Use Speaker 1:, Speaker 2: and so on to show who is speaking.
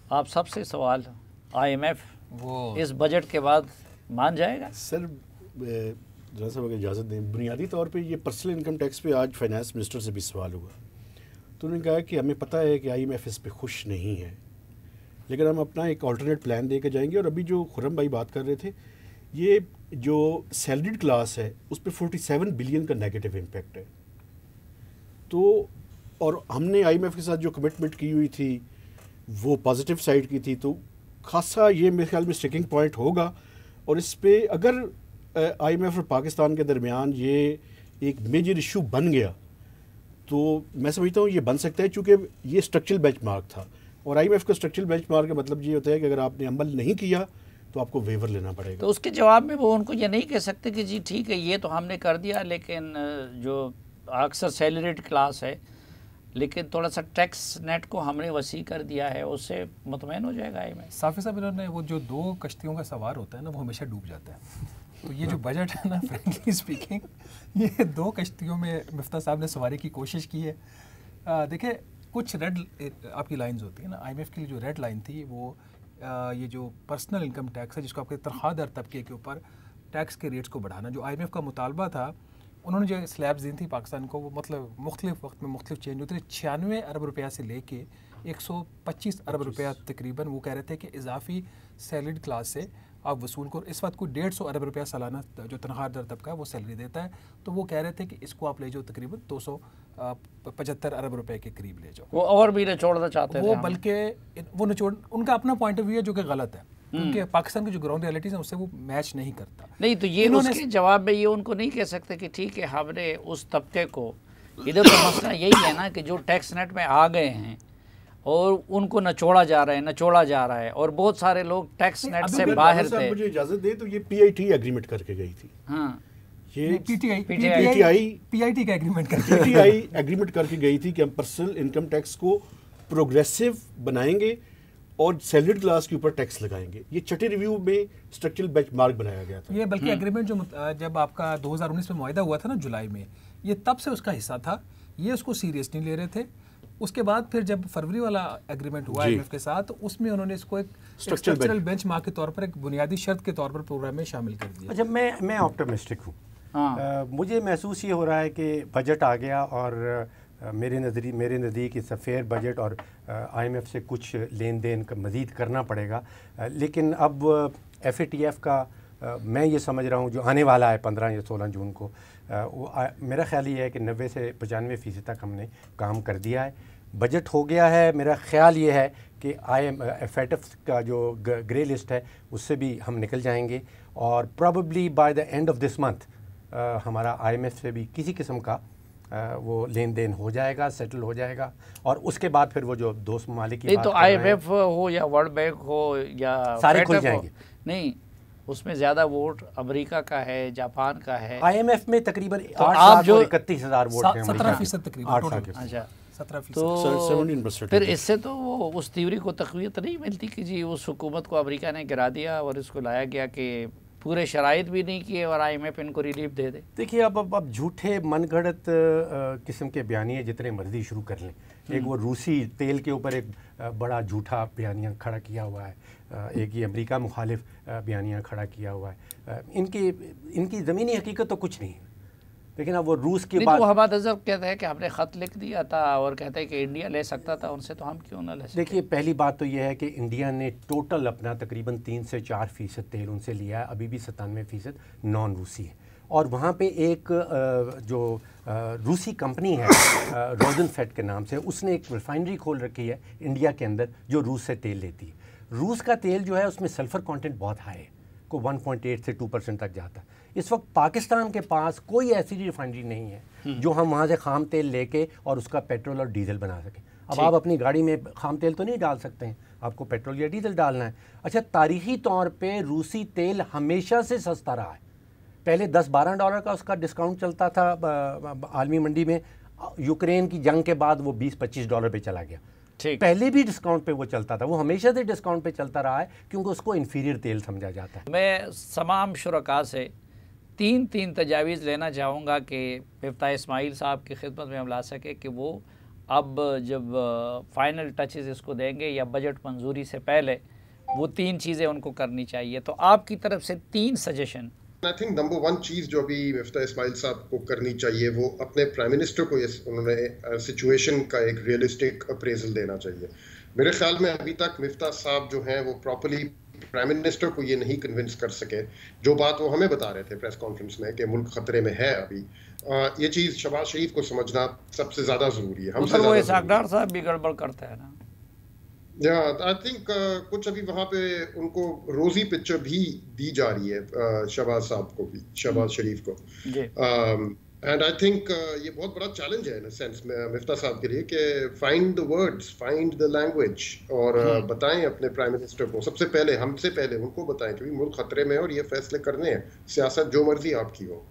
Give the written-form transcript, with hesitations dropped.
Speaker 1: आप सबसे सवाल, IMF
Speaker 2: वो
Speaker 1: इस बजट के बाद मान जाएगा?
Speaker 3: सर जरा सा अगर इजाज़त दें, बुनियादी तौर पे ये पर्सनल इनकम टैक्स पे आज फाइनेंस मिनिस्टर से भी सवाल हुआ, तो उन्होंने कहा कि हमें पता है कि IMF इस पे खुश नहीं है, लेकिन हम अपना एक ऑल्टरनेट प्लान दे के जाएंगे। और अभी जो खुर्रम भाई बात कर रहे थे, ये जो सैलरीड क्लास है उस पर 47 बिलियन का नेगेटिव इम्पैक्ट है। तो और हमने IMF के साथ जो कमिटमेंट की हुई थी वो पॉजिटिव साइड की थी, तो खासा ये मेरे ख्याल में स्टिकिंग पॉइंट होगा। और इस पे अगर IMF और पाकिस्तान के दरमियान ये एक मेजर इशू बन गया तो मैं समझता हूँ ये बन सकता है, चूँकि ये स्ट्रक्चरल बेंचमार्क था। और IMF का स्ट्रक्चरल बेंचमार्क का मतलब ये होता है कि अगर आपने अमल नहीं किया तो आपको वेवर लेना पड़ेगा।
Speaker 1: तो उसके जवाब में वो उनको ये नहीं कह सकते कि जी ठीक है ये तो हमने कर दिया, लेकिन जो अक्सर सैलरीड क्लास है लेकिन थोड़ा सा टैक्स नेट को हमने वसी कर दिया है, उससे मुतमईन हो जाएगा IMF।
Speaker 2: साफी साहब, इन्होंने वो जो दो कश्तियों का सवार होता है ना, वो हमेशा डूब जाता है। तो ये जो बजट है ना, फ्रेंकली स्पीकिंग, ये दो कश्तियों में मिफ्ता साहब ने सवारी की कोशिश की है। देखिए, कुछ रेड आपकी लाइंस होती है ना, IMF के लिए जो रेड लाइन थी वो ये जो पर्सनल इनकम टैक्स है, जिसको आपके तनख्वाहदार तबके के ऊपर टैक्स के रेट्स को बढ़ाना, जो IMF का मुतालबा था, उन्होंने जो स्लैब्स दी थी पाकिस्तान को, वो मतलब मुख्तलिफ वक्त में मुख्तलिफ चेंज होते थे। 96 अरब रुपया से लेके 125 अरब रुपया तकरीबन वो कह रहे थे कि इजाफी सैलरीड क्लास से आप वसूल को, इस वक्त को 150 अरब रुपया सालाना जो तनख्वाहदार तबका है वो सैलरी देता है, तो वो कह रहे थे कि इसको आप ले जाओ तकरीबन 275 अरब रुपए के करीब ले जाओ।
Speaker 1: वो और भी निचोड़ना चाहते थे,
Speaker 2: वो बल्कि वो निचोड़, उनका अपना पॉइंट ऑफ व्यू है जो कि गलत है, क्योंकि पाकिस्तान की जो ग्राउंड रियलिटीज है उससे वो मैच नहीं करता।
Speaker 1: नहीं तो ये उसके जवाब में ये उनको नहीं कह सकते कि ठीक है हमने उस तबके को, इधर तो मसला यही है ना कि जो टैक्स नेट में आ गए हैं और उनको नचोड़ा जा रहा है और बहुत सारे लोग टैक्स नेट से बाहर थे।
Speaker 3: मुझे इजाज़त दे तो ये PIT एग्रीमेंट करके गई थी।
Speaker 1: हाँ,
Speaker 3: ये
Speaker 2: PIT का एग्रीमेंट
Speaker 3: करके गई थी कि हम पर्सनल इनकम टैक्स को प्रोग्रेसिव बनाएंगे और सैलरीड क्लास के ऊपर टैक्स लगाएंगे। ये छठे रिव्यू में स्ट्रक्चरल बेंचमार्क बनाया गया था।
Speaker 2: ये बल्कि एग्रीमेंट जो जब आपका 2019 में मुआहदा हुआ था ना जुलाई में, ये तब से उसका हिस्सा था, ये उसको सीरियस नहीं ले रहे थे। उसके बाद फिर जब फरवरी वाला एग्रीमेंट हुआ IMF के साथ, तो उसमें उन्होंने इसको एक स्ट्रक्चरल बेंचमार्क के तौर पर, एक बुनियादी शर्त के तौर पर प्रोग्राम में शामिल कर दिया।
Speaker 4: अच्छा, मैं ऑप्टिमिस्टिक हूँ। मुझे महसूस ये हो रहा है कि बजट आ गया और मेरे नज़दीक इस फेयर बजट और IMF से कुछ लेन देन का मज़ीद करना पड़ेगा। लेकिन अब FATF का मैं ये समझ रहा हूँ जो आने वाला है 15 या 16 जून को, मेरा ख्याल ये है कि 90 से 95% तक हमने काम कर दिया है। बजट हो गया है। मेरा ख्याल ये है कि FATF का जो ग्रे लिस्ट है उससे भी हम निकल जाएंगे और probably by the end of this month हमारा IMF से भी किसी किस्म का वो लेन देन हो जाएगा, सेटल हो जाएगा। और उसके बाद फिर वो जो दोस्त ममालिक की
Speaker 1: नहीं तो IMF हो या वर्ल्ड बैंक हो या
Speaker 4: सारे खुल जाएंगे।
Speaker 1: नहीं, उसमें ज़्यादा वोट अमेरिका का है, जापान का है।
Speaker 4: IMF में तकरीबन
Speaker 1: तो आप जो
Speaker 4: 31,000 वोट हैं,
Speaker 2: 17% तकरीबन।
Speaker 1: अच्छा,
Speaker 2: 17%।
Speaker 1: तो
Speaker 3: 17%
Speaker 1: फिर इससे तो वो उस थ्योरी को तक़वियत नहीं मिलती कि जी उस हुकूमत को अमेरिका ने गिरा दिया और इसको लाया गया कि पूरे शराइत भी नहीं किए और IMF इनको रिलीफ दे दे।
Speaker 4: देखिए, अब झूठे मनगढ़ंत किस्म के बयानिए जितने मर्जी शुरू कर लें। एक वो रूसी तेल के ऊपर एक बड़ा झूठा बयानिया खड़ा किया हुआ है, एक ये अमेरिका मुखालिफ बयानिया खड़ा किया हुआ है। इनकी ज़मीनी हकीकत तो कुछ नहीं है। लेकिन अब वो रूस के बाद
Speaker 1: तो हमाद अज़हर कहते हैं कि हमने ख़त लिख दिया था और कहते हैं कि इंडिया ले सकता था उनसे, तो हम क्यों ना ले सकते।
Speaker 4: देखिए, पहली बात तो यह है कि इंडिया ने टोटल अपना तकरीबन 3 से 4% तेल उनसे लिया है। अभी भी 97% नॉन रूसी है। और वहाँ पे एक जो रूसी कंपनी है रोजनफेड के नाम से, उसने एक रिफाइनरी खोल रखी है इंडिया के अंदर जो रूस से तेल लेती है। रूस का तेल जो है उसमें सल्फ़र कंटेंट बहुत हाई है, को 1.8 से 2% तक जाता है। इस वक्त पाकिस्तान के पास कोई ऐसी रिफाइनरी नहीं है जो हम वहाँ से खाम तेल लेके और उसका पेट्रोल और डीजल बना सकें। अब आप अपनी गाड़ी में खाम तेल तो नहीं डाल सकते हैं, आपको पेट्रोल या डीजल डालना है। अच्छा, तारीख़ी तौर पे रूसी तेल हमेशा से सस्ता रहा है। पहले $10-12 का उसका डिस्काउंट चलता था आलमी मंडी में। यूक्रेन की जंग के बाद वो $20-25 पे चला गया। पहले भी डिस्काउंट पे वो चलता था, वो हमेशा से डिस्काउंट पे चलता रहा है क्योंकि उसको इन्फीरियर तेल समझा जाता है।
Speaker 1: मैं तमाम शुरका से तीन तजावीज़ लेना चाहूँगा कि मिफ्ताह इस्माइल साहब की खिदमत में हम ला सके कि वो अब जब फाइनल टचेस इसको देंगे या बजट मंजूरी से पहले, वो 3 चीज़ें उनको करनी चाहिए। तो आपकी तरफ से 3 सजेशन।
Speaker 5: आई थिंक नंबर 1 चीज़ जो अभी मिफ्ता इस्माइल साहब को करनी चाहिए वो अपने प्राइम मिनिस्टर को उन्होंने सिचुएशन का एक रियलिस्टिक अप्रेजल देना चाहिए। मेरे ख्याल में अभी तक मिफ्ता साहब जो हैं वो प्रॉपर्ली प्राइम मिनिस्टर को ये नहीं कन्विंस कर सके, जो बात वो हमें बता रहे थे प्रेस कॉन्फ्रेंस में कि मुल्क खतरे में है अभी। ये चीज़ शहबाज शरीफ को समझना सबसे ज़्यादा ज़रूरी है।
Speaker 1: हमसे वो इसाकदार साहब भी गड़बड़ करते हैं ना।
Speaker 5: आई थिंक कुछ अभी वहाँ पे उनको रोजी पिक्चर भी दी जा रही है शहबाज साहब को भी, शहबाज शरीफ को। एंड आई थिंक ये बहुत बड़ा चैलेंज है इन सेंस में मिफ्ता साहब के लिए कि find the words, find the language, और बताएं अपने प्राइम मिनिस्टर को सबसे पहले, हमसे पहले उनको बताएं कि मुल्क खतरे में है और ये फैसले करने हैं, सियासत जो मर्जी आपकी हो।